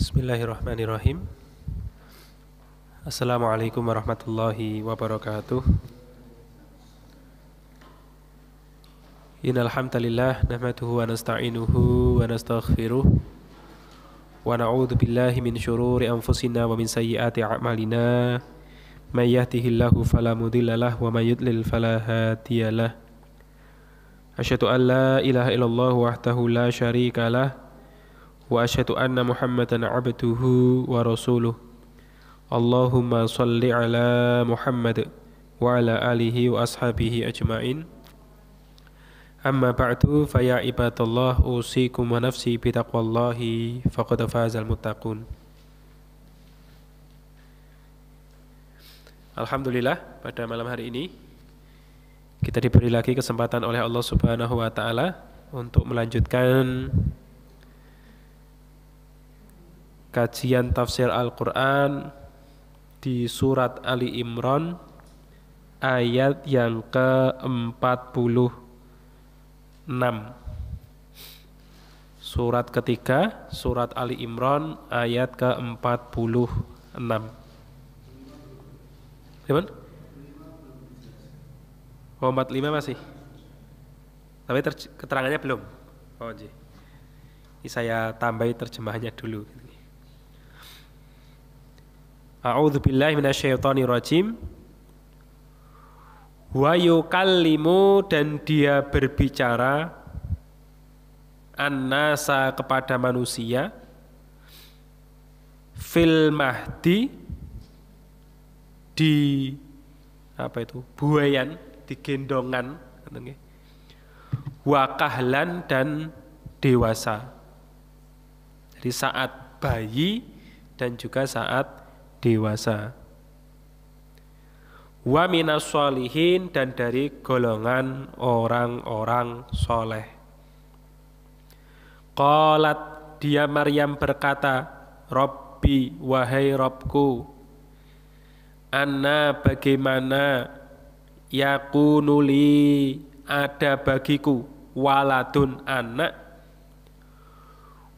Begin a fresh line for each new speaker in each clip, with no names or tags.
Bismillahirrahmanirrahim. Assalamualaikum warahmatullahi wabarakatuh. Innal hamdalillah nahmaduhu wa nasta'inuhu wa nastaghfiruh wa na'udzu billahi min syururi anfusina wa min sayyiati a'malina. May yahdihillahu fala mudhillalah wa may yudlil fala hadiyalah. Asyhadu an la ilaha illallah wahdahu la syarikalah wa asyhadu anna Muhammadan abduhu wa rasuluh. Allahumma shalli ala Muhammad wa ala alihi wa ashabihi ajmain. Amma ba'du fa ya ibadallah usikum wa nafsi bi taqwallahi faqad fazal muttaqun. Alhamdulillah, pada malam hari ini kita diberi lagi kesempatan oleh Allah Subhanahu wa taala untuk melanjutkan kajian tafsir Al-Quran di surat Ali Imran ayat yang ke-46. Surat ketiga, surat Ali Imran ayat ke-46. Gimana? Oh, 45 masih. Tapi keterangannya belum. Oh, ji. Ini saya tambahi terjemahannya dulu. A'udzu billahi minasyaitonir rajim. Wa yukallimu, dan dia berbicara an-nasa, kepada manusia, fil mahdi, di apa itu? Buayan, di gendongan, wa kahlan, dan dewasa. Jadi saat bayi dan juga saat dewasa. Wa minas sholihin, dan dari golongan orang-orang soleh. Qalat, dia Maryam berkata, Rabbi, wahai Rabbku, anna, bagaimana, yakunuli, ada bagiku, waladun, anak,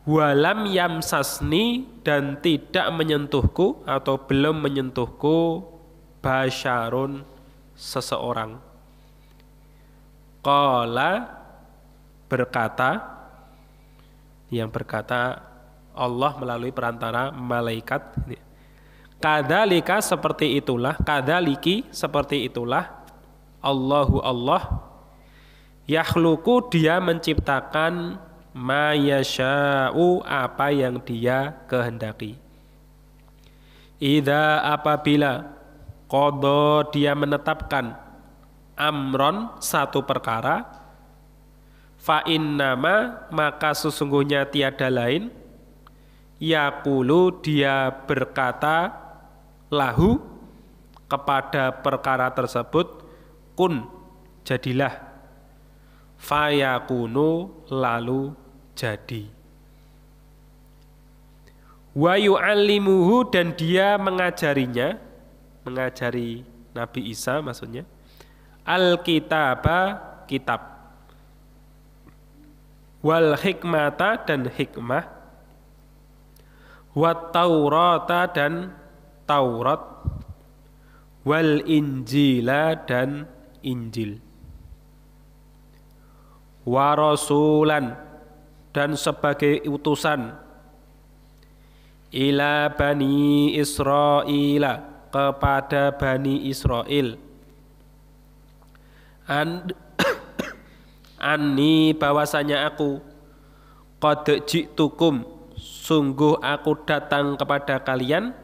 walam yamsasni, dan tidak menyentuhku atau belum menyentuhku, basyarun, seseorang. Qala, berkata, yang berkata Allah melalui perantara malaikat. Kadzalika, seperti itulah, kadzaliki, seperti itulah, Allahu, Allah, yakhluqu, dia menciptakan, ma yasha'u, apa yang dia kehendaki. Idza, apabila, qada, dia menetapkan, amron, satu perkara, fa innama, maka sesungguhnya tiada lain, yaqulu, dia berkata, lahu, kepada perkara tersebut, kun, jadilah, fayakunu, lalu jadi. Wa yu'allimuhu, dan dia mengajarinya, mengajari Nabi Isa maksudnya, al-kitaba, kitab, wal hikmata, dan hikmah, wat taurata, dan Taurat, wal injila, dan Injil, wa rasulan, dan sebagai utusan, ila bani Israila, kepada bani Israel, anni, bahwasanya aku, qad ji'tukum, sungguh aku datang kepada kalian,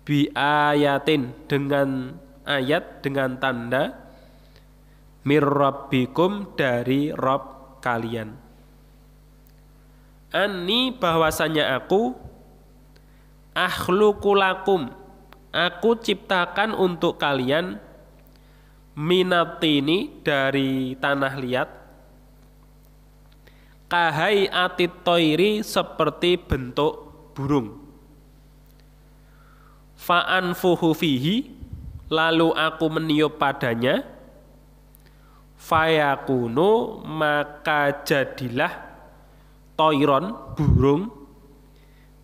bi ayatin, dengan ayat, dengan tanda, mir rabbikum, dari Rabb kalian. Anni, bahwasanya aku, akhluqu lakum, aku ciptakan untuk kalian, minatini, dari tanah liat, kahai atit toiri, seperti bentuk burung, fa'anfuhu fihi, lalu aku meniup padanya, fayakunu, maka jadilah, toiron, burung,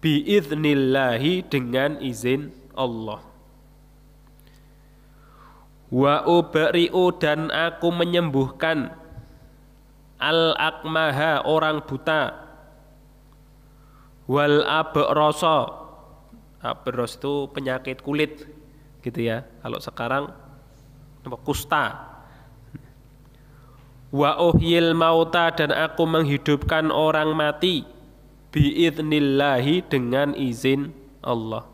biiznillahi dengan izin Allah. Wa ubri'u dan aku menyembuhkan al-akmaha orang buta, wal abrosa, abros itu penyakit kulit gitu ya, kalau sekarang kusta. Wa uhyil mauta dan aku menghidupkan orang mati biiznillahi dengan izin Allah.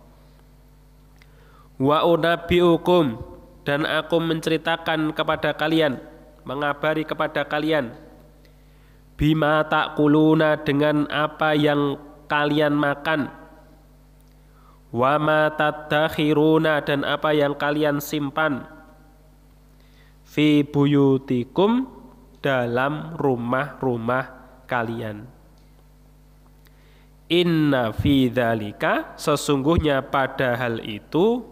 Wa unabbiukum dan aku menceritakan kepada kalian, mengabari kepada kalian, bima ta'kuluna dengan apa yang kalian makan, wa ma tadakhiruna dan apa yang kalian simpan, fi buyutikum dalam rumah-rumah kalian. Inna fi dzalika sesungguhnya pada hal itu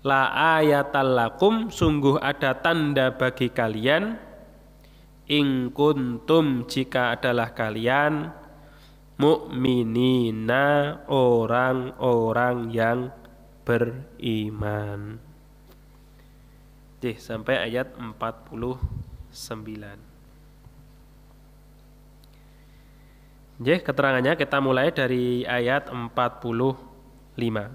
la ayatal lakum sungguh ada tanda bagi kalian, in kuntum jika adalah kalian mu'minina orang-orang yang beriman. Oke, sampai ayat 49. Oke, keterangannya kita mulai dari ayat 45.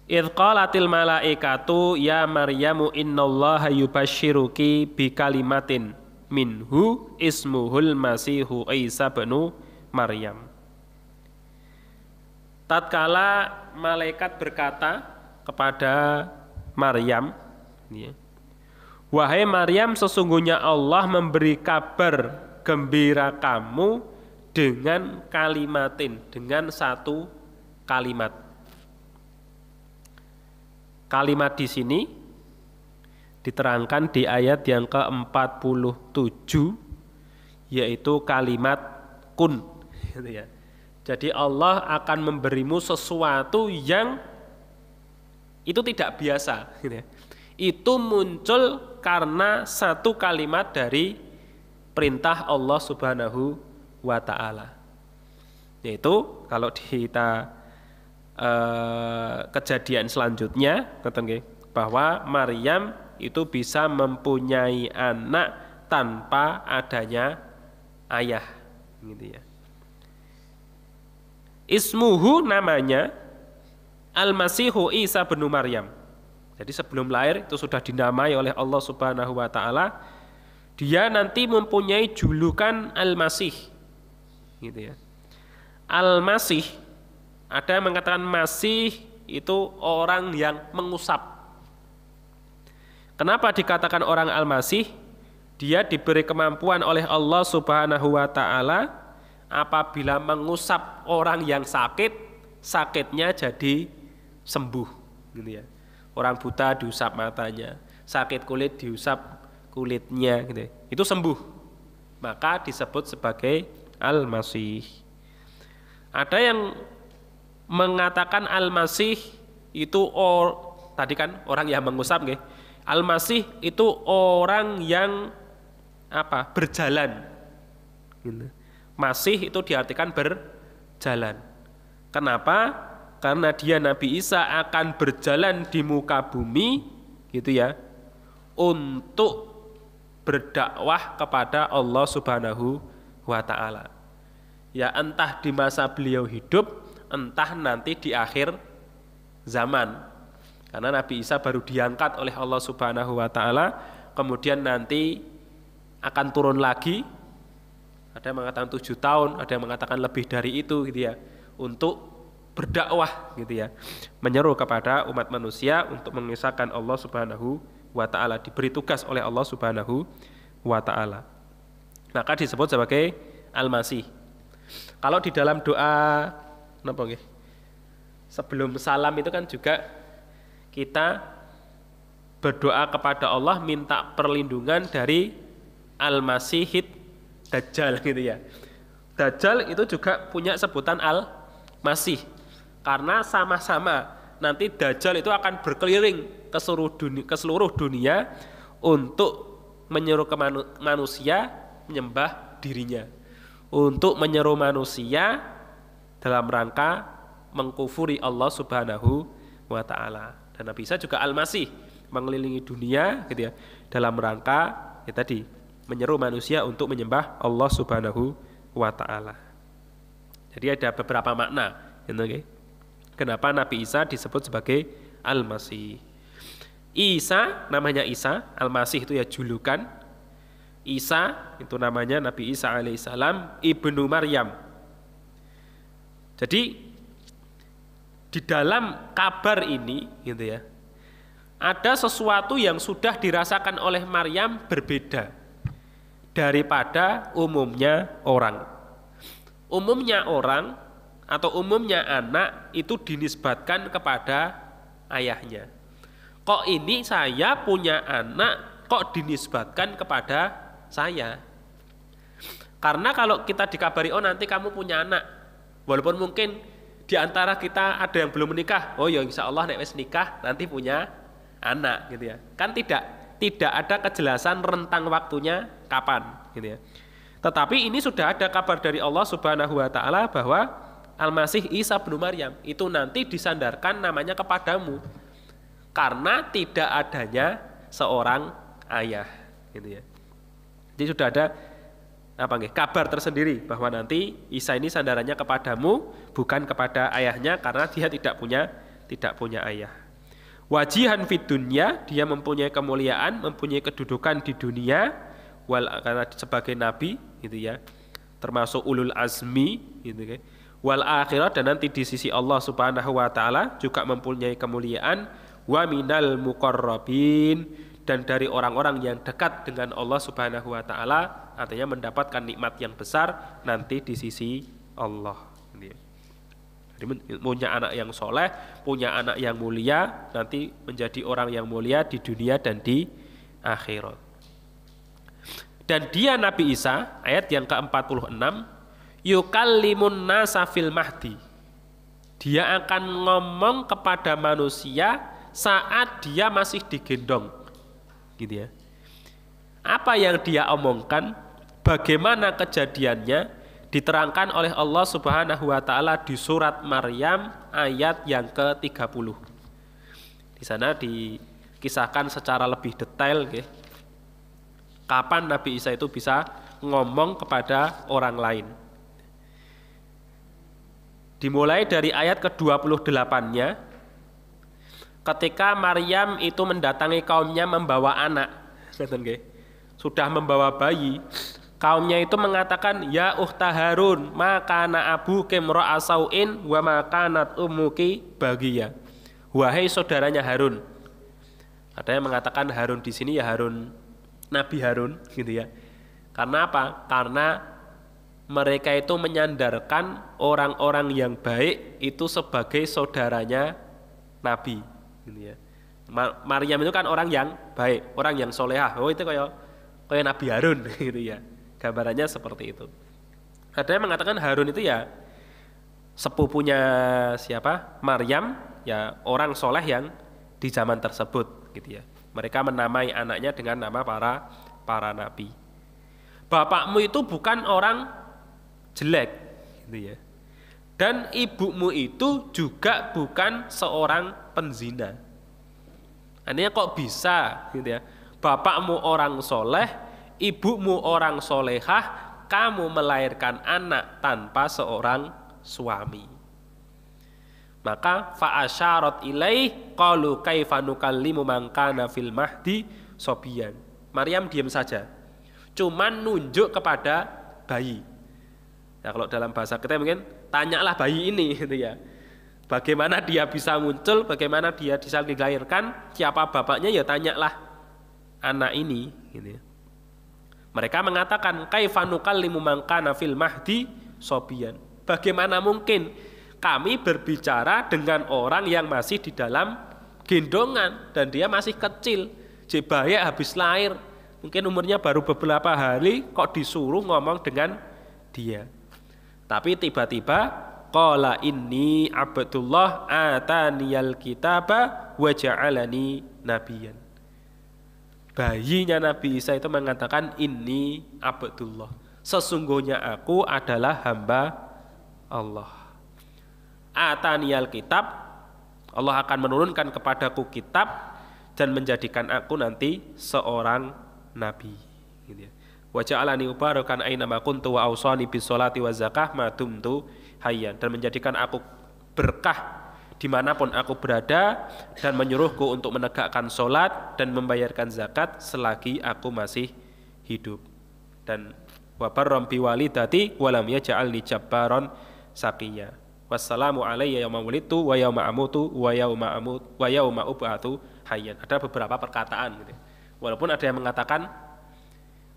Idh qalatil malaikatu ya Maryamu innallaha yubashshiruki bi kalimatin minhu ismuhul masihu Isa bin Maryam. Tatkala malaikat berkata kepada Maryam, wahai Maryam, sesungguhnya Allah memberi kabar gembira kamu dengan kalimatin, dengan satu kalimat. Kalimat di sini diterangkan di ayat yang ke-47, yaitu kalimat kun. Jadi Allah akan memberimu sesuatu yang itu tidak biasa. Itu muncul karena satu kalimat dari perintah Allah Subhanahu wa Ta'ala. Yaitu kalau kita kejadian selanjutnya bahwa Maryam itu bisa mempunyai anak tanpa adanya ayah, gitu ya. Ismuhu namanya Al-Masihu Isa bin Maryam. Jadi sebelum lahir itu sudah dinamai oleh Allah Subhanahu wa Ta'ala. Dia nanti mempunyai julukan Al-Masih, gitu ya. Al-Masih, ada yang mengatakan Masih itu orang yang mengusap. Kenapa dikatakan orang Al-Masih? Dia diberi kemampuan oleh Allah Subhanahu wa Ta'ala apabila mengusap orang yang sakit, sakitnya jadi sembuh, gitu ya. Orang buta diusap matanya, sakit kulit diusap kulitnya, gitu ya. Itu sembuh. Maka disebut sebagai Al-Masih. Ada yang mengatakan Al-Masih itu tadi kan orang yang mengusap, nggih. Al-Masih itu orang yang berjalan. Gitu. Masih itu diartikan berjalan. Kenapa? Karena dia Nabi Isa akan berjalan di muka bumi, gitu ya, untuk berdakwah kepada Allah Subhanahu wa Ta'ala. Ya entah di masa beliau hidup, entah nanti di akhir zaman. Karena Nabi Isa baru diangkat oleh Allah Subhanahu wa Ta'ala, kemudian nanti akan turun lagi. Ada yang mengatakan 7 tahun, ada yang mengatakan lebih dari itu, gitu ya, untuk berdakwah, gitu ya, menyeru kepada umat manusia untuk mengisahkan Allah Subhanahu wa Ta'ala, diberi tugas oleh Allah Subhanahu wa Ta'ala. Maka disebut sebagai Al-Masih. Kalau di dalam doa sebelum salam itu kan juga kita berdoa kepada Allah minta perlindungan dari Al-Masihid Dajjal, gitu ya. Dajjal itu juga punya sebutan Al-Masih karena sama-sama nanti Dajjal itu akan berkeliling ke seluruh dunia untuk menyuruh ke manusia menyembah dirinya, untuk menyeru manusia dalam rangka mengkufuri Allah Subhanahu wa taala. Dan Nabi Isa juga Al-Masih, mengelilingi dunia gitu ya, dalam rangka ya tadi menyeru manusia untuk menyembah Allah Subhanahu wa taala. Jadi ada beberapa makna gitu, okay? Kenapa Nabi Isa disebut sebagai Al-Masih. Isa namanya Isa, Al-Masih itu ya julukan. Isa itu namanya Nabi Isa alaihissalam ibnu Maryam. Jadi di dalam kabar ini gitu ya, ada sesuatu yang sudah dirasakan oleh Maryam berbeda daripada umumnya orang. Umumnya orang atau umumnya anak itu dinisbatkan kepada ayahnya. Kok ini saya punya anak kok dinisbatkan kepada saya? Karena kalau kita dikabari, oh nanti kamu punya anak, walaupun mungkin di antara kita ada yang belum menikah, oh ya insya Allah nek wis nikah nanti punya anak gitu ya. Kan tidak ada kejelasan rentang waktunya kapan gitu ya. Tetapi ini sudah ada kabar dari Allah Subhanahu wa taala bahwa Al-Masih Isa bin Maryam itu nanti disandarkan namanya kepadamu karena tidak adanya seorang ayah gitu ya. Jadi sudah ada kabar tersendiri bahwa nanti Isa ini sandarannya kepadamu bukan kepada ayahnya karena dia tidak punya ayah. Wajihan fid dunya, dia mempunyai kemuliaan, mempunyai kedudukan di dunia karena sebagai nabi gitu ya. Termasuk ulul azmi gitu kan. Wal akhirat, dan nanti di sisi Allah Subhanahu wa taala juga mempunyai kemuliaan, wa minal muqarrabin, dan dari orang-orang yang dekat dengan Allah Subhanahu wa taala, artinya mendapatkan nikmat yang besar nanti di sisi Allah. Jadi punya anak yang soleh, punya anak yang mulia, nanti menjadi orang yang mulia di dunia dan di akhirat. Dan dia Nabi Isa, ayat yang ke-46, yukallimun nasa fil mahdi. Dia akan ngomong kepada manusia saat dia masih digendong. Gitu ya. Apa yang dia omongkan, bagaimana kejadiannya, diterangkan oleh Allah Subhanahu wa taala di surat Maryam ayat yang ke-30. Di sana dikisahkan secara lebih detail kapan Nabi Isa itu bisa ngomong kepada orang lain. Dimulai dari ayat ke-28-nya, ketika Maryam itu mendatangi kaumnya membawa anak, sudah membawa bayi, kaumnya itu mengatakan, ya ukhta Harun, maka na abuki imra'a sau'in wa makanat ummuki baghiya. Wahai saudaranya Harun. Ada yang mengatakan Harun di sini ya Harun, Nabi Harun gitu ya. Karena apa? Karena mereka itu menyandarkan orang-orang yang baik itu sebagai saudaranya Nabi gitu ya. Maryam itu kan orang yang baik, orang yang solehah. Oh itu kayak Nabi Harun gitu ya. Gambarannya seperti itu. Ada yang mengatakan Harun itu ya sepupunya siapa? Maryam, ya orang soleh yang di zaman tersebut gitu ya. Mereka menamai anaknya dengan nama para nabi. Bapakmu itu bukan orang jelek gitu ya. Dan ibumu itu juga bukan seorang penzina. Artinya kok bisa gitu ya. Bapakmu orang soleh, ibumu orang solehah, kamu melahirkan anak tanpa seorang suami. Maka fa'asyarat ilaih qalu kaifa nukallimu man kana fil mahdi sobiyan. Maryam diam saja, cuman nunjuk kepada bayi. Ya, kalau dalam bahasa kita mungkin tanyalah bayi ini gitu ya. Bagaimana dia bisa muncul, bagaimana dia bisa dilahirkan, siapa bapaknya, ya tanyalah anak ini gitu ya. Mereka mengatakan kaifa nukallimu man kana fil mahdi sobiyan. Bagaimana mungkin kami berbicara dengan orang yang masih di dalam gendongan dan dia masih kecil, jebaya habis lahir, mungkin umurnya baru beberapa hari kok disuruh ngomong dengan dia. Tapi tiba-tiba qala inni abdullah ataniyal kitaba wa ja'alani nabiyyan. Bayinya Nabi Isa itu mengatakan inni abdullah, Sesungguhnya aku adalah hamba Allah. Ataniyal kitab, Allah akan menurunkan kepadaku kitab dan menjadikan aku nanti seorang nabi. Gitu ya. Wa ja'alani mubarakan aina ma kuntu wa awsani bis sholati wa zakah ma dumtu hayyan, dan menjadikan aku berkah dimanapun aku berada, dan menyuruhku untuk menegakkan sholat dan membayarkan zakat selagi aku masih hidup. Dan wa barram bi walidati wa lam yaj'alni jabbaran saqiyya. Wassalamu alayya yauma wulidtu wa yauma amutu wa yauma ub'atsu hayyan. Ada beberapa perkataan gitu. Walaupun ada yang mengatakan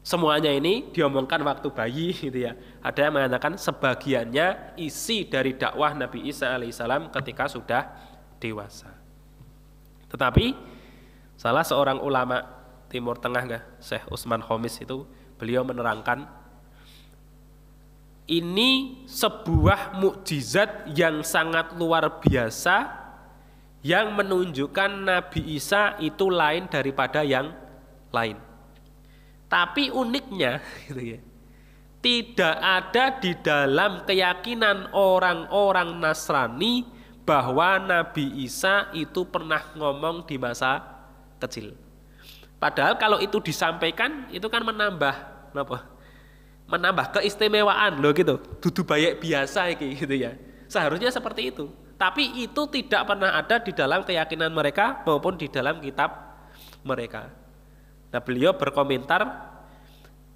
semuanya ini diomongkan waktu bayi gitu ya. Ada yang mengatakan sebagiannya isi dari dakwah Nabi Isa alaihissalam ketika sudah dewasa. Tetapi salah seorang ulama Timur Tengah, Syekh Utsman Khamis, itu beliau menerangkan ini sebuah mukjizat yang sangat luar biasa yang menunjukkan Nabi Isa itu lain daripada yang lain. Tapi uniknya gitu ya, tidak ada di dalam keyakinan orang-orang Nasrani bahwa Nabi Isa itu pernah ngomong di masa kecil. Padahal kalau itu disampaikan itu kan menambah keistimewaan loh gitu. Dudu bayak biasa gitu ya. Seharusnya seperti itu. Tapi itu tidak pernah ada di dalam keyakinan mereka maupun di dalam kitab mereka. Nah, beliau berkomentar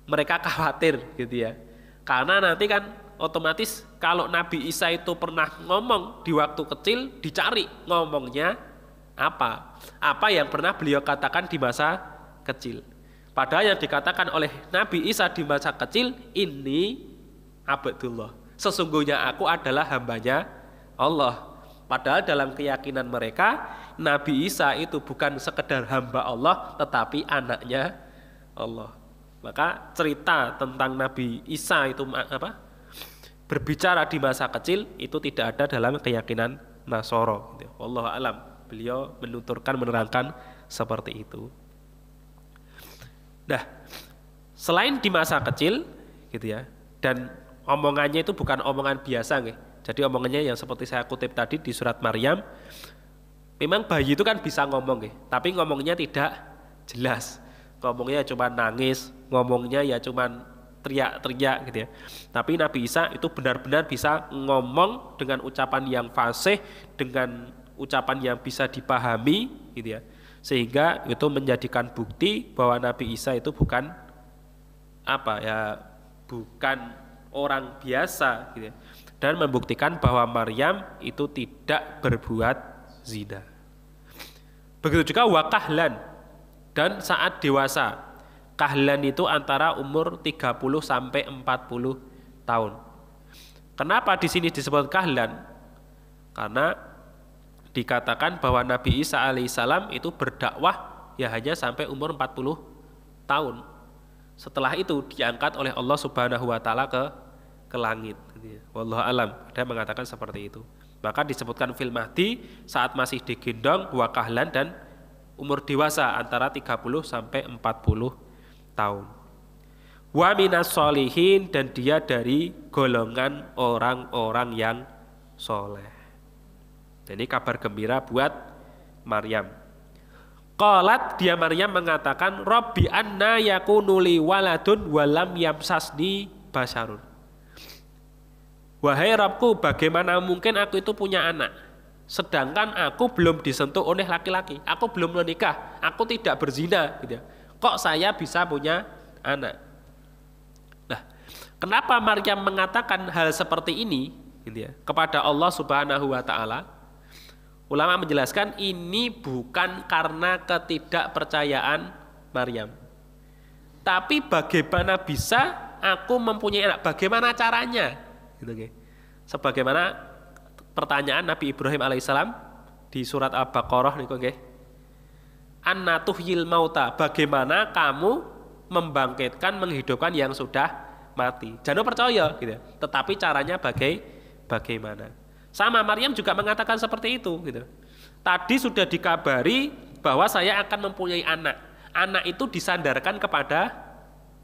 mereka khawatir gitu ya. Karena nanti kan otomatis kalau Nabi Isa itu pernah ngomong di waktu kecil, dicari ngomongnya apa. Apa yang pernah beliau katakan di masa kecil. Padahal yang dikatakan oleh Nabi Isa di masa kecil, ini Abdullah. Sesungguhnya aku adalah hambanya Allah. Padahal dalam keyakinan mereka, Nabi Isa itu bukan sekedar hamba Allah, tetapi anaknya Allah. Maka cerita tentang Nabi Isa itu berbicara di masa kecil itu tidak ada dalam keyakinan Nasoro. Wallahu a'lam. Beliau menerangkan seperti itu. Nah, selain di masa kecil gitu ya, dan omongannya itu bukan omongan biasa nih. Jadi omongannya yang seperti saya kutip tadi di surat Maryam, memang bayi itu kan bisa ngomong nih, tapi ngomongnya tidak jelas. Ngomongnya cuma nangis, ngomongnya ya cuma teriak-teriak gitu ya. Tapi Nabi Isa itu benar-benar bisa ngomong dengan ucapan yang fasih, dengan ucapan yang bisa dipahami gitu ya. Sehingga itu menjadikan bukti bahwa Nabi Isa itu bukan bukan orang biasa gitu ya. Dan membuktikan bahwa Maryam itu tidak berbuat zina. Begitu juga wakahlan, dan saat dewasa. Kahlan itu antara umur 30 sampai 40 tahun. Kenapa di sini disebut kahlan? Karena dikatakan bahwa Nabi Isa alaihissalam itu berdakwah ya hanya sampai umur 40 tahun. Setelah itu diangkat oleh Allah Subhanahu wa taala ke langit. Wallahu alam. Ada yang mengatakan seperti itu. Maka disebutkan fil mahdi saat masih digendong wa kahlan, dan umur dewasa antara 30 sampai 40 tahun. Wa minas sholihin, dan dia dari golongan orang-orang yang soleh. Ini kabar gembira buat Maryam. Qalat, dia Maryam mengatakan, Rabbi anna yakunu li waladun walam yamsasni basarun. Wahai Rabbku, bagaimana mungkin aku itu punya anak, sedangkan aku belum disentuh oleh laki-laki, aku belum menikah, aku tidak berzina gitu ya. Kok saya bisa punya anak? Nah, kenapa Maryam mengatakan hal seperti ini gitu ya, kepada Allah Subhanahu wa taala? Ulama menjelaskan ini bukan karena ketidakpercayaan Maryam. Tapi bagaimana bisa aku mempunyai anak? Bagaimana caranya? Gitu, sebagaimana pertanyaan Nabi Ibrahim alaihissalam di surat Al-Baqarah niku nggih. Anna tuhyil mauta, bagaimana kamu membangkitkan, menghidupkan yang sudah mati? Jangan percaya gitu. Tetapi caranya bagaimana? Sama Maryam juga mengatakan seperti itu gitu. Tadi sudah dikabari bahwa saya akan mempunyai anak. Anak itu disandarkan kepada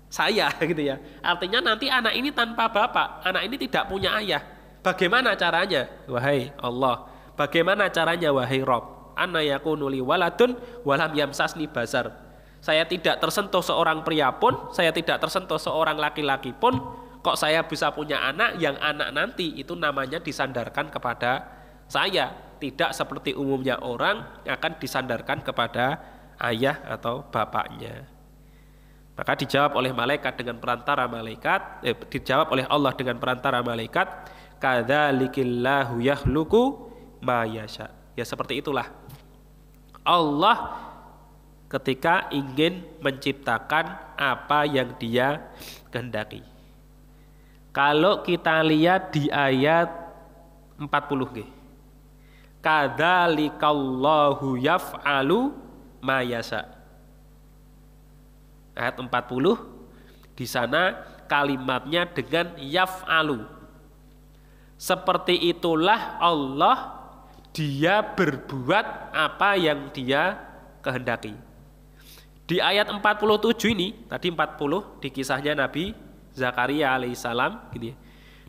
saya gitu ya. Artinya nanti anak ini tanpa bapak, anak ini tidak punya ayah. Bagaimana caranya? Wahai Allah, bagaimana caranya wahai Rob? Anna yakunu li waladun walam yamsasni basar. Saya tidak tersentuh seorang pria pun, saya tidak tersentuh seorang laki-laki pun, kok saya bisa punya anak yang anak nanti itu namanya disandarkan kepada saya. Tidak seperti umumnya orang akan disandarkan kepada ayah atau bapaknya. Maka dijawab oleh malaikat dengan perantara malaikat, dijawab oleh Allah dengan perantara malaikat, kadzalikillahu yakhluqu ma yasha. Ya seperti itulah Allah ketika ingin menciptakan apa yang Dia kehendaki. Kalau kita lihat di ayat 40 kadzalikallahu yaf'alu ma yasha. Ayat 40 di sana kalimatnya dengan yaf'alu. Seperti itulah Allah, Dia berbuat apa yang Dia kehendaki. Di ayat 47 ini, tadi 40 di kisahnya Nabi Zakaria alaihissalam gini.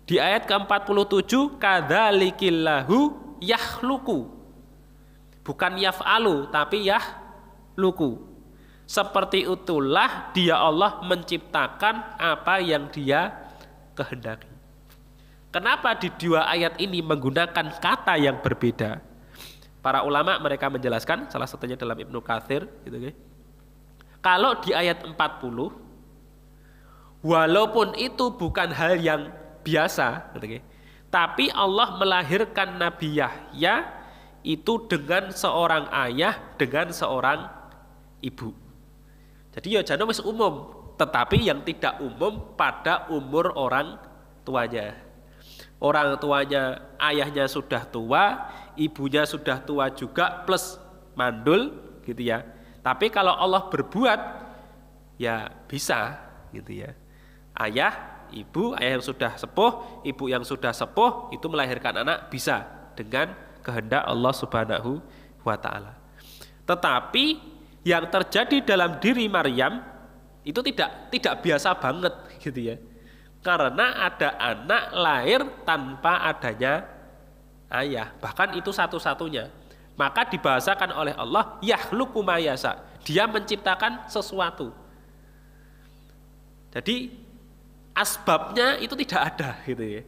Di ayat ke-47 kadzalikillahu yakhluqu. Bukan yaf'alu tapi yahluqu. Seperti itulah Dia Allah menciptakan apa yang Dia kehendaki. Kenapa di dua ayat ini menggunakan kata yang berbeda? Para ulama mereka menjelaskan, salah satunya dalam Ibnu Katsir gitu. Kalau di ayat 40, walaupun itu bukan hal yang biasa gitu, tapi Allah melahirkan Nabi Yahya itu dengan seorang ayah, dengan seorang ibu. Jadi ya jane wis umum, tetapi yang tidak umum pada umur orang tuanya. Orang tuanya, ayahnya sudah tua, ibunya sudah tua juga plus mandul gitu ya. Tapi kalau Allah berbuat ya bisa gitu ya. Ayah, ibu, ayah yang sudah sepuh, ibu yang sudah sepuh itu melahirkan anak bisa dengan kehendak Allah Subhanahu wa taala. Tetapi yang terjadi dalam diri Maryam itu tidak biasa banget gitu ya. Karena ada anak lahir tanpa adanya ayah, bahkan itu satu-satunya. Maka dibahasakan oleh Allah yakhluqu ma yasha. Dia menciptakan sesuatu. Jadi asbabnya itu tidak ada gitu ya.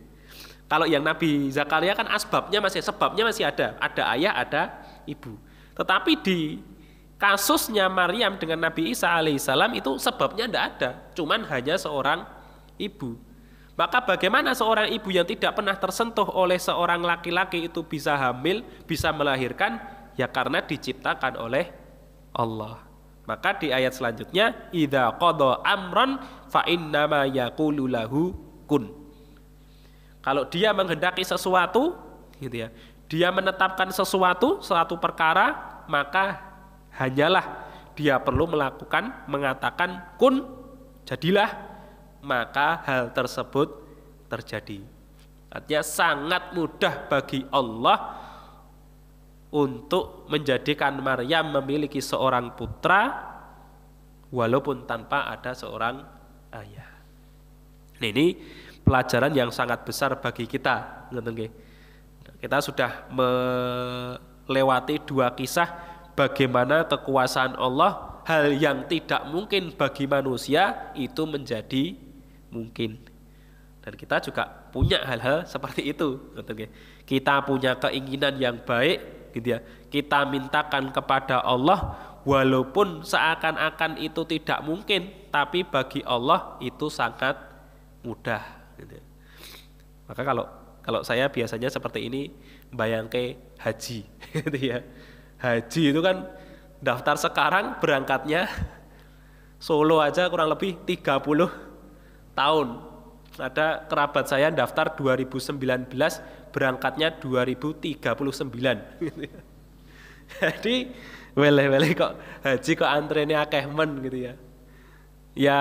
Kalau yang Nabi Zakaria kan sebabnya masih ada ayah, ada ibu. Tetapi di kasusnya Maryam dengan Nabi Isa alaihissalam itu sebabnya tidak ada, cuman hanya seorang ibu. Maka bagaimana seorang ibu yang tidak pernah tersentuh oleh seorang laki-laki itu bisa hamil, bisa melahirkan? Ya karena diciptakan oleh Allah. Maka di ayat selanjutnya, idza qada amran fa innama yaqulu lahu kun. Kalau Dia menghendaki sesuatu, gitu ya, Dia menetapkan sesuatu perkara, maka hanyalah Dia perlu mengatakan kun, jadilah, maka hal tersebut terjadi. Artinya sangat mudah bagi Allah untuk menjadikan Maryam memiliki seorang putra walaupun tanpa ada seorang ayah. Nah, ini pelajaran yang sangat besar bagi kita. Kita sudah melewati dua kisah bagaimana kekuasaan Allah, hal yang tidak mungkin bagi manusia itu menjadi mungkin. Dan kita juga punya hal-hal seperti itu. Kita punya keinginan yang baik, gitu ya. Kita mintakan kepada Allah walaupun seakan-akan itu tidak mungkin, tapi bagi Allah itu sangat mudah. Gitu ya. Maka kalau saya biasanya seperti ini, bayangke haji, gitu ya. Haji itu kan daftar sekarang berangkatnya Solo aja kurang lebih 30 tahun. Ada kerabat saya daftar 2019, berangkatnya 2039. Jadi wele-wele kok haji kok antrene akeh men gitu ya. Ya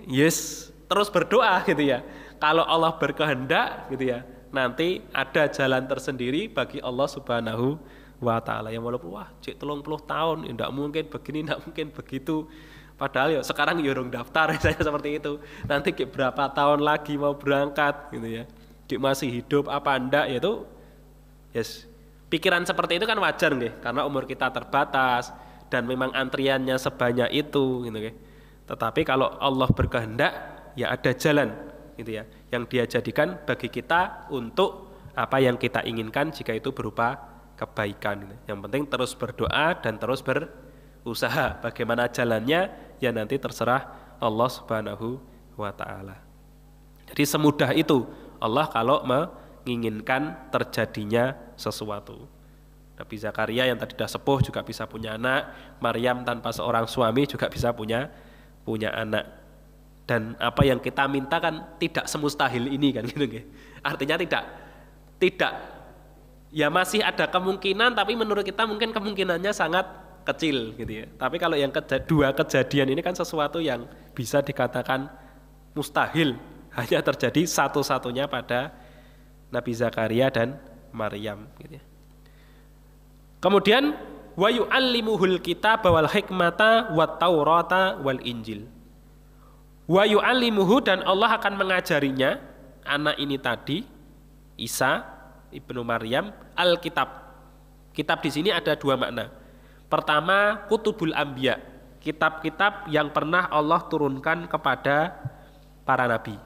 yes, terus berdoa gitu ya. Kalau Allah berkehendak gitu ya, nanti ada jalan tersendiri bagi Allah Subhanahu wa ta'ala. Yang walaupun wah cek 30 tahun, tidak mungkin begini, tidak mungkin begitu. Padahal ya sekarang ya urung daftar saya seperti itu. Nanti berapa tahun lagi mau berangkat gitu ya. Masih hidup apa enggak ya itu yes. Pikiran seperti itu kan wajar nggih, karena umur kita terbatas dan memang antriannya sebanyak itu gitu nggih. Tetapi kalau Allah berkehendak ya ada jalan gitu ya, yang Dia jadikan bagi kita untuk apa yang kita inginkan jika itu berupa kebaikan gitu. Yang penting terus berdoa dan terus berusaha. Bagaimana jalannya ya nanti terserah Allah Subhanahu wa taala. Jadi semudah itu Allah kalau menginginkan terjadinya sesuatu. Nabi Zakaria yang tadi sudah sepuh juga bisa punya anak, Maryam tanpa seorang suami juga bisa punya anak. Dan apa yang kita minta kan tidak semustahil ini kan gitu nggih. Artinya tidak ya masih ada kemungkinan, tapi menurut kita mungkin kemungkinannya sangat kecil gitu ya. Tapi kalau yang dua kejadian ini kan sesuatu yang bisa dikatakan mustahil, hanya terjadi satu-satunya pada Nabi Zakaria dan Maryam gitu ya. Kemudian wa yu'allimuhul kitaba wal hikmata wat taurata wal injil. Wa yu'allimuhu, dan Allah akan mengajarinya anak ini tadi Isa ibnu Maryam Alkitab. Kitab di sini ada dua makna. Pertama, kutubul anbiya, kitab-kitab yang pernah Allah turunkan kepada para nabi.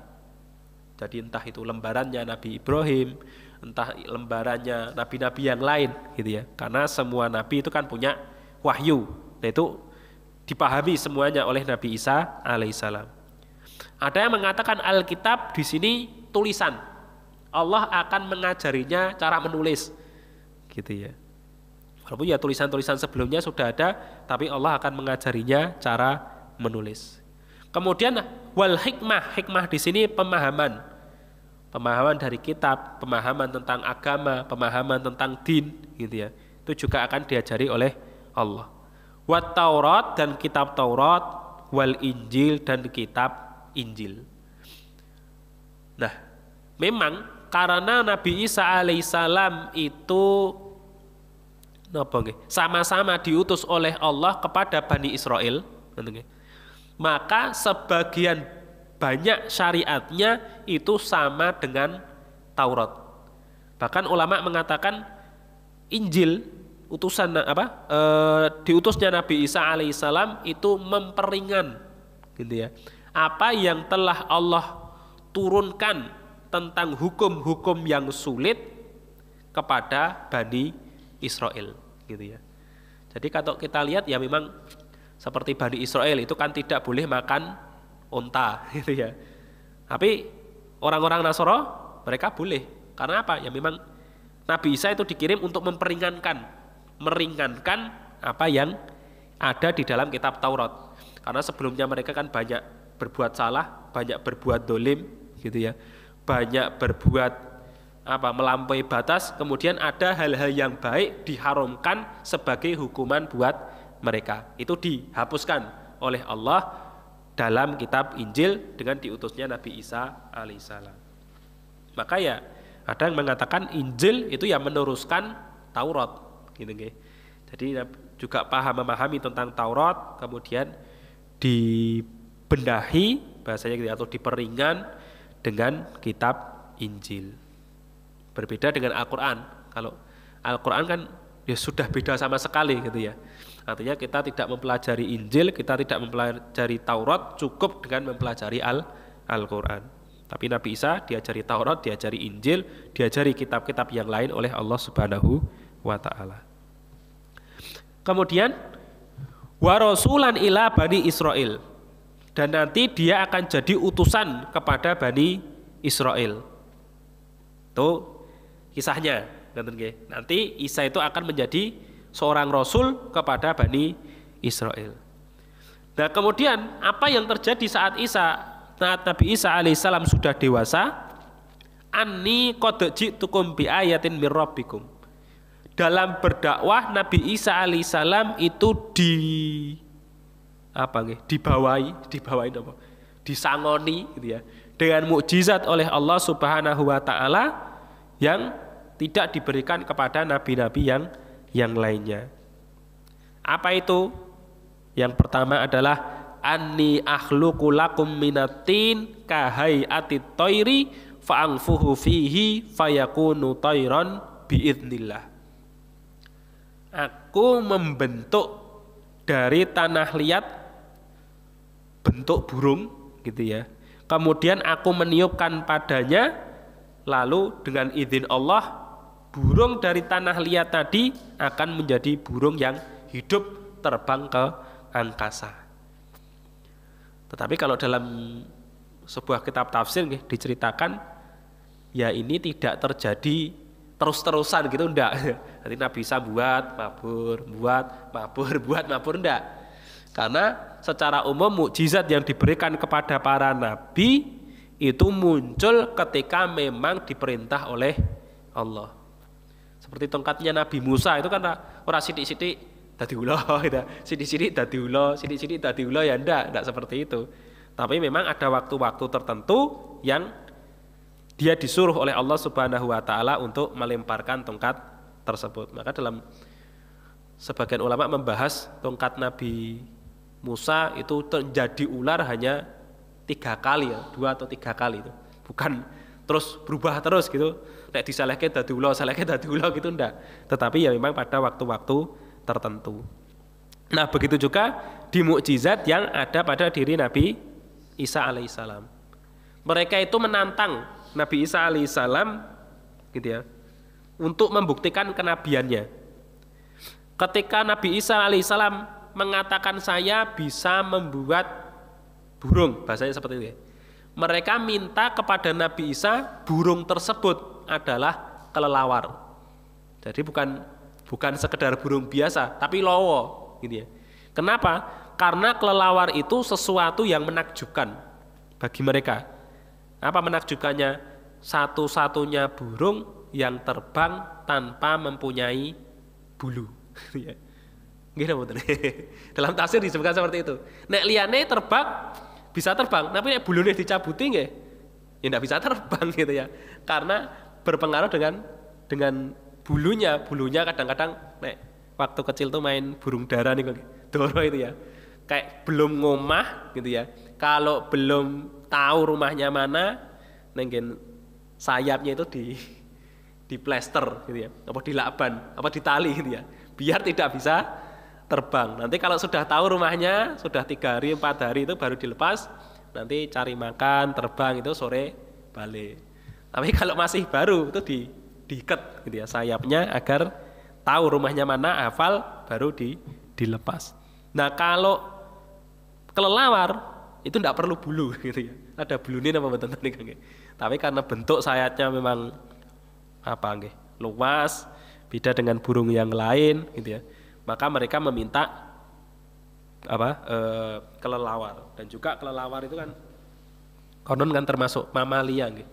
Jadi entah itu lembarannya Nabi Ibrahim, entah lembarannya nabi-nabi yang lain gitu ya. Karena semua nabi itu kan punya wahyu. Nah itu dipahami semuanya oleh Nabi Isa alaihissalam. Ada yang mengatakan Alkitab di sini tulisan. Allah akan mengajarinya cara menulis gitu ya. Walaupun ya tulisan-tulisan sebelumnya sudah ada, tapi Allah akan mengajarinya cara menulis. Kemudian wal hikmah, hikmah di sini pemahaman dari kitab, pemahaman tentang agama, pemahaman tentang din gitu ya. Itu juga akan diajari oleh Allah. Wat Taurat, dan kitab Taurat, wal Injil, dan kitab Injil. Nah, memang karena Nabi Isa alaihissalam itu sama-sama diutus oleh Allah kepada Bani Israel, maka sebagian banyak syariatnya itu sama dengan Taurat. Bahkan ulama mengatakan Injil, diutusnya Nabi Isa alaihissalam itu memperingan gitu ya, apa yang telah Allah turunkan tentang hukum-hukum yang sulit kepada Bani Israel gitu ya. Jadi kalau kita lihat ya memang seperti Bani Israel itu kan tidak boleh makan unta gitu ya. Tapi orang-orang Nasoro mereka boleh. Karena apa? Ya memang Nabi Isa itu dikirim untuk meringankan apa yang ada di dalam kitab Taurat. Karena sebelumnya mereka kan banyak berbuat salah, banyak berbuat dolim gitu ya. Banyak berbuat melampaui batas, kemudian ada hal-hal yang baik diharamkan sebagai hukuman buat mereka. Itu dihapuskan oleh Allah dalam kitab Injil dengan diutusnya Nabi Isa alaihissalam. Maka ya ada yang mengatakan Injil itu yang meneruskan Taurat gitu nggih. Jadi juga memahami tentang Taurat, kemudian dibenahi bahasanya gitu, atau diperingan dengan kitab Injil. Berbeda dengan Al-Quran. Kalau Al-Quran kan ya sudah beda sama sekali gitu ya. Artinya kita tidak mempelajari Injil, kita tidak mempelajari Taurat, cukup dengan mempelajari Al-Quran. Tapi Nabi Isa diajari Taurat, diajari Injil, diajari kitab-kitab yang lain oleh Allah Subhanahu wa ta'ala. Kemudian wa rasulan ila Bani Israel, dan nanti dia akan jadi utusan kepada Bani Israel. Itu kisahnya. Nanti Isa itu akan menjadi seorang rasul kepada Bani Israel. Nah kemudian apa yang terjadi saat Nabi Isa alaihissalam sudah dewasa? Anni qad ji'tukum bi ayatin mir rabbikum. Dalam berdakwah Nabi Isa alaihissalam itu disangoni gitu ya, dengan mukjizat oleh Allah Subhanahu wa taala yang tidak diberikan kepada nabi-nabi yang lainnya. Apa itu? Yang pertama adalah anni akhluqu lakum minatin kahai'atit thairi fa'anfuhu fihi fayakunu thairan biidznillah. Aku membentuk dari tanah liat bentuk burung gitu ya. Kemudian aku meniupkan padanya, lalu dengan izin Allah burung dari tanah liat tadi akan menjadi burung yang hidup terbang ke angkasa. Tetapi kalau dalam sebuah kitab tafsir diceritakan ya ini tidak terjadi terus-terusan gitu, enggak. Nanti Nabi Isa buat mabur enggak. Karena secara umum mukjizat yang diberikan kepada para nabi itu muncul ketika memang diperintah oleh Allah. Seperti tongkatnya Nabi Musa itu kan ora sithik-sithik dadi ula gitu. Sithik-sithik dadi ula ya enggak seperti itu. Tapi memang ada waktu-waktu tertentu yang dia disuruh oleh Allah Subhanahu wa taala untuk melemparkan tongkat tersebut. Maka dalam sebagian ulama membahas tongkat Nabi Musa itu terjadi ular hanya 3 kali ya, 2 atau 3 kali itu. Bukan terus berubah terus gitu. Nek disalehke dadi ula gitu enggak. Tetapi ya memang pada waktu-waktu tertentu. Nah, begitu juga di mukjizat yang ada pada diri Nabi Isa alaihissalam. Mereka itu menantang Nabi Isa alaihissalam gitu ya, untuk membuktikan kenabiannya. Ketika Nabi Isa alaihissalam mengatakan saya bisa membuat burung, bahasanya seperti itu ya. Mereka minta kepada Nabi Isa burung tersebut adalah kelelawar. Jadi bukan sekedar burung biasa, tapi lowo gitu ya. Kenapa? Karena kelelawar itu sesuatu yang menakjubkan bagi mereka. Apa menakjubkannya? Satu-satunya burung yang terbang tanpa mempunyai bulu. Gitu betul. Dalam tafsir disebutkan seperti itu. Nek liyane terbang bisa terbang, tapi nek bulune dicabuti nggih, ya enggak bisa terbang gitu ya. Karena berpengaruh dengan bulunya. Bulunya kadang-kadang nek waktu kecil tuh main burung dara nih, doro itu ya. Kayak belum ngomah gitu ya. Kalau belum tahu rumahnya mana, nenggen sayapnya itu di plester gitu ya, apa dilakban, apa ditali gitu ya, biar tidak bisa terbang. Nanti kalau sudah tahu rumahnya, sudah 3 hari 4 hari itu baru dilepas, nanti cari makan, terbang itu sore balik. Tapi kalau masih baru itu diikat gitu ya sayapnya agar tahu rumahnya mana, hafal, baru dilepas. Nah, kalau kelelawar itu tidak perlu bulu gitu ya. Ada bulunya apa betul nih. Tapi karena bentuk sayapnya memang luas, beda dengan burung yang lain gitu ya. Maka mereka meminta kelelawar. Dan juga kelelawar itu kan konon kan termasuk mamalia gitu.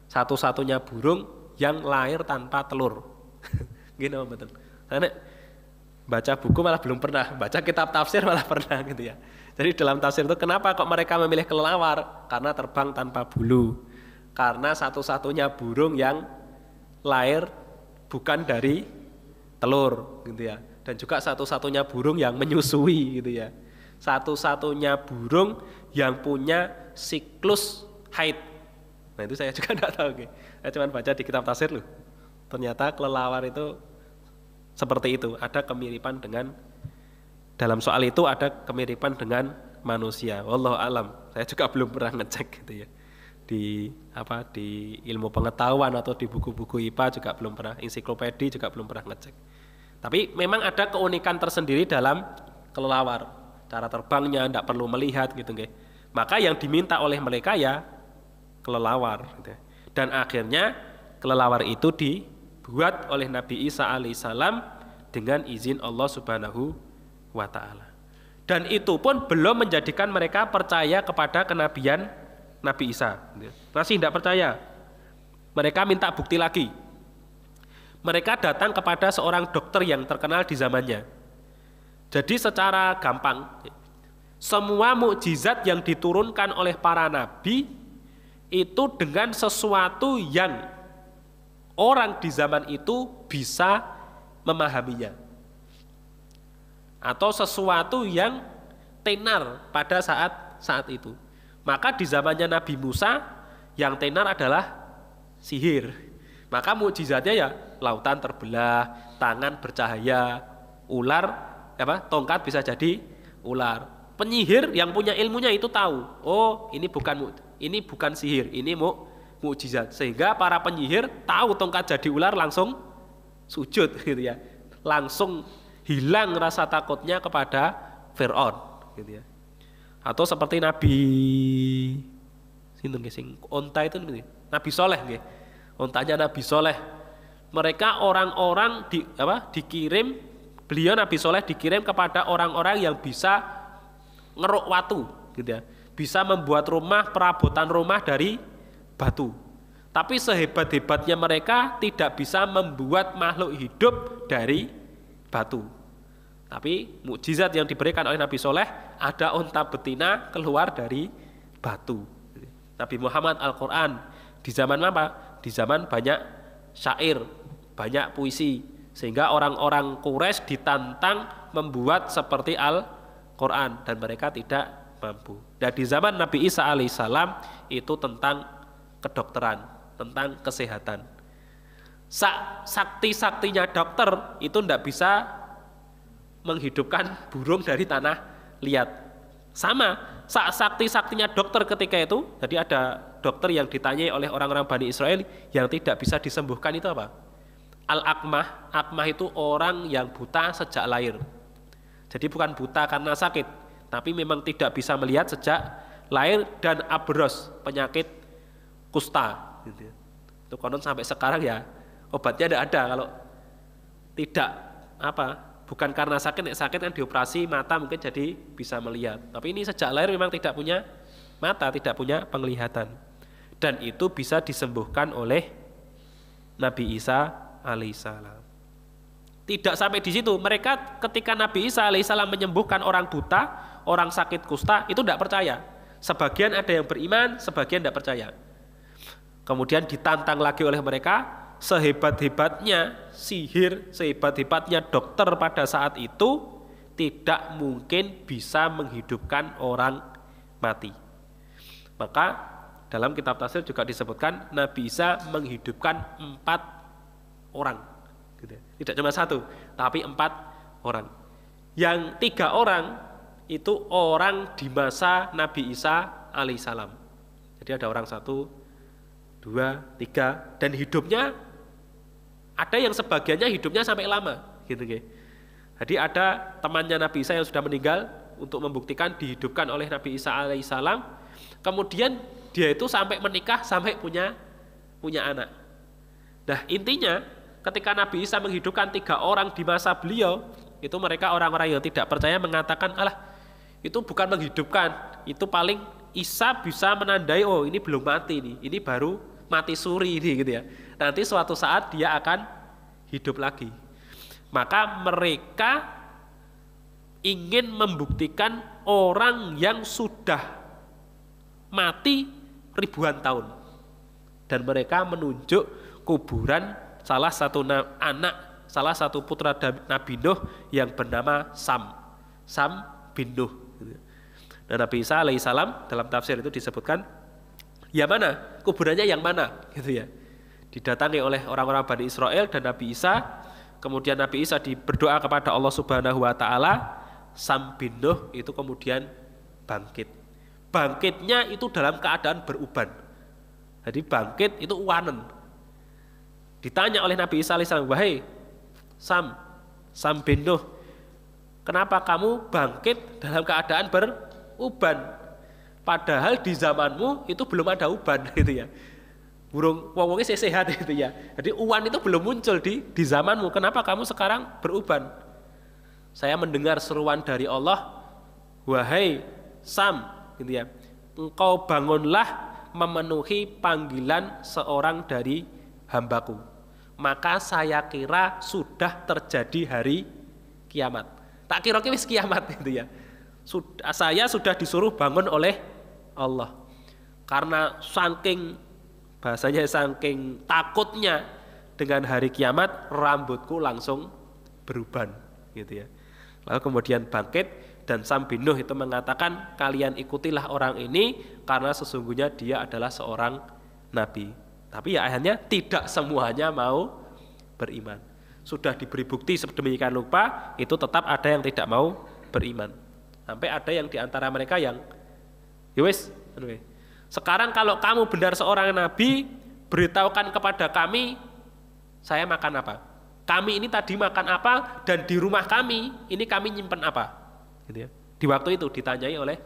Satu-satunya burung yang lahir tanpa telur. Gini betul. Karena baca buku malah belum pernah, baca kitab tafsir malah pernah gitu ya. Jadi dalam tafsir itu kenapa kok mereka memilih kelelawar? Karena terbang tanpa bulu. Karena satu-satunya burung yang lahir bukan dari telur gitu ya. Dan juga satu-satunya burung yang menyusui gitu ya. Satu-satunya burung yang punya siklus haid. Nah, itu saya juga enggak tahu gitu. Saya cuma baca di kitab tafsir loh. Ternyata kelelawar itu seperti itu, ada kemiripan dengan, dalam soal itu ada kemiripan dengan manusia. Wallahu alam. Saya juga belum pernah ngecek gitu ya. Di ilmu pengetahuan atau di buku-buku IPA juga belum pernah, ensiklopedia juga belum pernah ngecek. Tapi memang ada keunikan tersendiri dalam kelelawar. Cara terbangnya tidak perlu melihat gitu nggih. Maka yang diminta oleh mereka ya kelelawar gitu. Dan akhirnya kelelawar itu dibuat oleh Nabi Isa alaihissalam dengan izin Allah Subhanahu wa ta'ala. Dan itu pun belum menjadikan mereka percaya kepada kenabian Nabi Isa. Masih tidak percaya. Mereka minta bukti lagi. Mereka datang kepada seorang dokter yang terkenal di zamannya. Jadi secara gampang, semua mukjizat yang diturunkan oleh para nabi itu dengan sesuatu yang orang di zaman itu bisa memahaminya. Atau sesuatu yang tenar pada saat itu. Maka di zamannya Nabi Musa yang tenar adalah sihir. Maka mukjizatnya ya lautan terbelah, tangan bercahaya, tongkat bisa jadi ular. Penyihir yang punya ilmunya itu tahu, oh ini bukan sihir, ini mukjizat. Sehingga para penyihir tahu tongkat jadi ular langsung sujud gitu ya. Langsung hilang rasa takutnya kepada Fir'aun gitu ya. Atau seperti Nabi onta itu Nabi Soleh nggih. Ontanya Nabi Soleh. Mereka orang-orang dikirim, beliau Nabi Soleh dikirim kepada orang-orang yang bisa ngeruk watu gitu ya. Bisa membuat perabotan rumah dari batu. Tapi sehebat-hebatnya mereka tidak bisa membuat makhluk hidup dari batu. Tapi mukjizat yang diberikan oleh Nabi Soleh, ada unta betina keluar dari batu. Nabi Muhammad Al-Quran di zaman apa? Di zaman banyak syair, banyak puisi, sehingga orang-orang Quraisy ditantang membuat seperti Al-Quran dan mereka tidak mampu. Dan di zaman Nabi Isa alaihissalam itu tentang kedokteran, tentang kesehatan. Sakti-saktinya dokter itu tidak bisa menghidupkan burung dari tanah liat. Sama, sakti-saktinya dokter ketika itu, jadi ada dokter yang ditanyai oleh orang-orang Bani Israel yang tidak bisa disembuhkan itu apa? Al-Akmah. Akmah itu orang yang buta sejak lahir. Jadi bukan buta karena sakit, tapi memang tidak bisa melihat sejak lahir, dan abros, penyakit kusta. Itu konon sampai sekarang ya obatnya tidak ada kalau tidak bukan karena sakit kan dioperasi mata mungkin jadi bisa melihat. Tapi ini sejak lahir memang tidak punya mata, tidak punya penglihatan. Dan itu bisa disembuhkan oleh Nabi Isa alaihissalam. Tidak sampai di situ, mereka ketika Nabi Isa alaihissalam menyembuhkan orang buta, orang sakit kusta, itu tidak percaya. Sebagian ada yang beriman, sebagian tidak percaya. Kemudian ditantang lagi oleh mereka, sehebat-hebatnya sihir, sehebat-hebatnya dokter pada saat itu tidak mungkin bisa menghidupkan orang mati. Maka dalam kitab tafsir juga disebutkan Nabi Isa menghidupkan 4 orang. Tidak cuma 1, tapi 4 orang. Yang 3 orang itu orang di masa Nabi Isa alaihissalam. Jadi ada orang 1, 2, 3, dan hidupnya ada yang sebagiannya hidupnya sampai lama gitu. Jadi ada temannya Nabi Isa yang sudah meninggal untuk membuktikan dihidupkan oleh Nabi Isa alaihissalam. Kemudian dia itu sampai menikah, sampai punya anak. Nah intinya ketika Nabi Isa menghidupkan 3 orang di masa beliau, itu mereka orang-orang yang tidak percaya mengatakan, alah itu bukan menghidupkan, itu paling Isa bisa menandai, oh ini belum mati nih, ini baru mati suri ini gitu ya. Nanti suatu saat dia akan hidup lagi. Maka mereka ingin membuktikan orang yang sudah mati ribuan tahun. Dan mereka menunjuk kuburan salah satu putra Nabi Nuh yang bernama Sam bin Nuh. Dan Nabi Isa alaihissalam dalam tafsir itu disebutkan, ya mana? Kuburannya yang mana? Gitu ya. Didatangi oleh orang-orang Bani Israel dan Nabi Isa. Kemudian Nabi Isa berdoa kepada Allah Subhanahu wa taala. Sam bin Nuh itu kemudian bangkit. Bangkitnya itu dalam keadaan beruban. Jadi bangkit itu uwanen. Ditanya oleh Nabi Isa alaihissalam, wahai Sam bin Nuh, kenapa kamu bangkit dalam keadaan beruban? Padahal di zamanmu itu belum ada uban gitu ya. Burung wong-wongnya sehat gitu ya. Jadi uwan itu belum muncul di zamanmu. Kenapa kamu sekarang beruban? Saya mendengar seruan dari Allah, wahai Sam, gitu ya. Engkau bangunlah memenuhi panggilan seorang dari hambaku. Maka saya kira sudah terjadi hari kiamat. Tak kira-kira wis kiamat gitu ya. Saya sudah disuruh bangun oleh Allah. Karena saking takutnya dengan hari kiamat, rambutku langsung beruban gitu ya. Lalu kemudian bangkit Dan Sam bin Nuh itu mengatakan, kalian ikutilah orang ini karena sesungguhnya dia adalah seorang nabi. Tapi ya akhirnya tidak semuanya mau beriman. Sudah diberi bukti sedemikian rupa, itu tetap ada yang tidak mau beriman. Sampai ada yang diantara mereka yang, yowes, sekarang kalau kamu benar seorang nabi, beritahukan kepada kami, saya makan apa? Kami ini tadi makan apa, dan di rumah kami, ini kami nyimpen apa? Gitu ya. Di waktu itu ditanyai oleh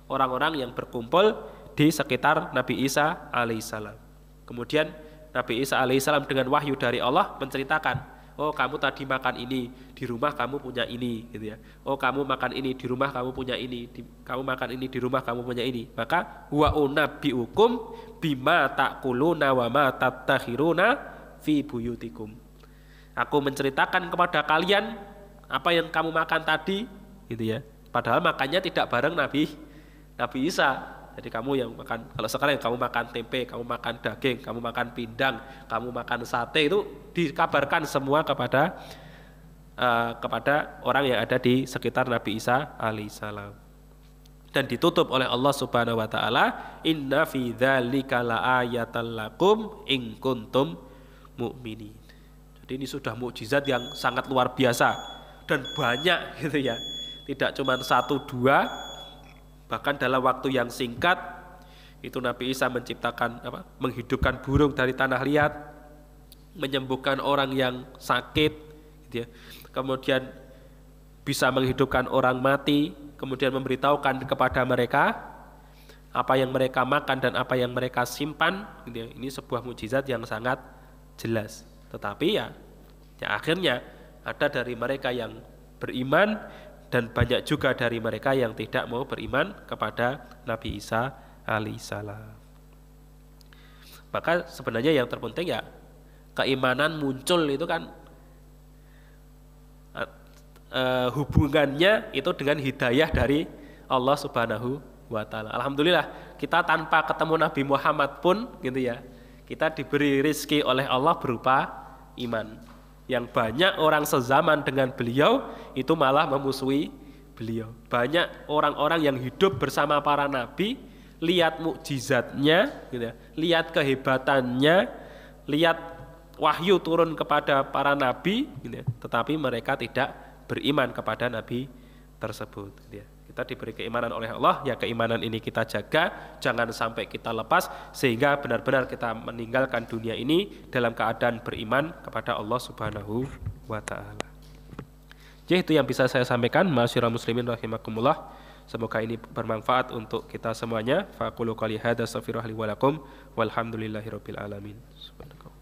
orang-orang yang berkumpul di sekitar Nabi Isa alaihissalam. Kemudian Nabi Isa alaihissalam dengan wahyu dari Allah menceritakan, oh kamu tadi makan ini, di rumah kamu punya ini, gitu ya. Oh kamu makan ini, di rumah kamu punya ini, kamu makan ini, di rumah kamu punya ini. Maka wa unabbiukum bima ta'kuluna wa ma tattakhiruna fi buyutikum. Aku menceritakan kepada kalian apa yang kamu makan tadi, gitu ya. Padahal makannya tidak bareng Nabi Isa. Jadi kamu yang makan, kalau sekarang kamu makan tempe, kamu makan daging, kamu makan pindang, kamu makan sate, itu dikabarkan semua kepada orang yang ada di sekitar Nabi Isa alaihissalam. Dan ditutup oleh Allah Subhanahu wa taala, inna fi dzalika laayatan lakum in kuntum mu'minin. Jadi ini sudah mukjizat yang sangat luar biasa dan banyak, gitu ya. Tidak cuma 1-2, bahkan dalam waktu yang singkat itu Nabi Isa menciptakan menghidupkan burung dari tanah liat, menyembuhkan orang yang sakit, gitu ya. Kemudian bisa menghidupkan orang mati, kemudian memberitahukan kepada mereka apa yang mereka makan dan apa yang mereka simpan, gitu ya. Ini sebuah mukjizat yang sangat jelas. Tetapi ya akhirnya ada dari mereka yang beriman, dan banyak juga dari mereka yang tidak mau beriman kepada Nabi Isa alaihissalam. Maka sebenarnya yang terpenting ya keimanan muncul itu kan hubungannya itu dengan hidayah dari Allah Subhanahu wa taala. Alhamdulillah kita tanpa ketemu Nabi Muhammad pun, gitu ya, kita diberi rezeki oleh Allah berupa iman. Yang banyak orang sezaman dengan beliau itu malah memusuhi beliau. Banyak orang-orang yang hidup bersama para nabi, lihat mukjizatnya, gitu ya, lihat kehebatannya, lihat wahyu turun kepada para nabi, gitu ya, tetapi mereka tidak beriman kepada nabi tersebut, gitu ya. Kita diberi keimanan oleh Allah, ya keimanan ini kita jaga, jangan sampai kita lepas, sehingga benar-benar kita meninggalkan dunia ini dalam keadaan beriman kepada Allah Subhanahu wa ta'ala. Jadi itu yang bisa saya sampaikan, ma'asyiral muslimin rahimakumullah. Semoga ini bermanfaat untuk kita semuanya. Faqulu qali hadza astaghfirullahi wa lakum walhamdulillahirabbil alamin. Subhanallah.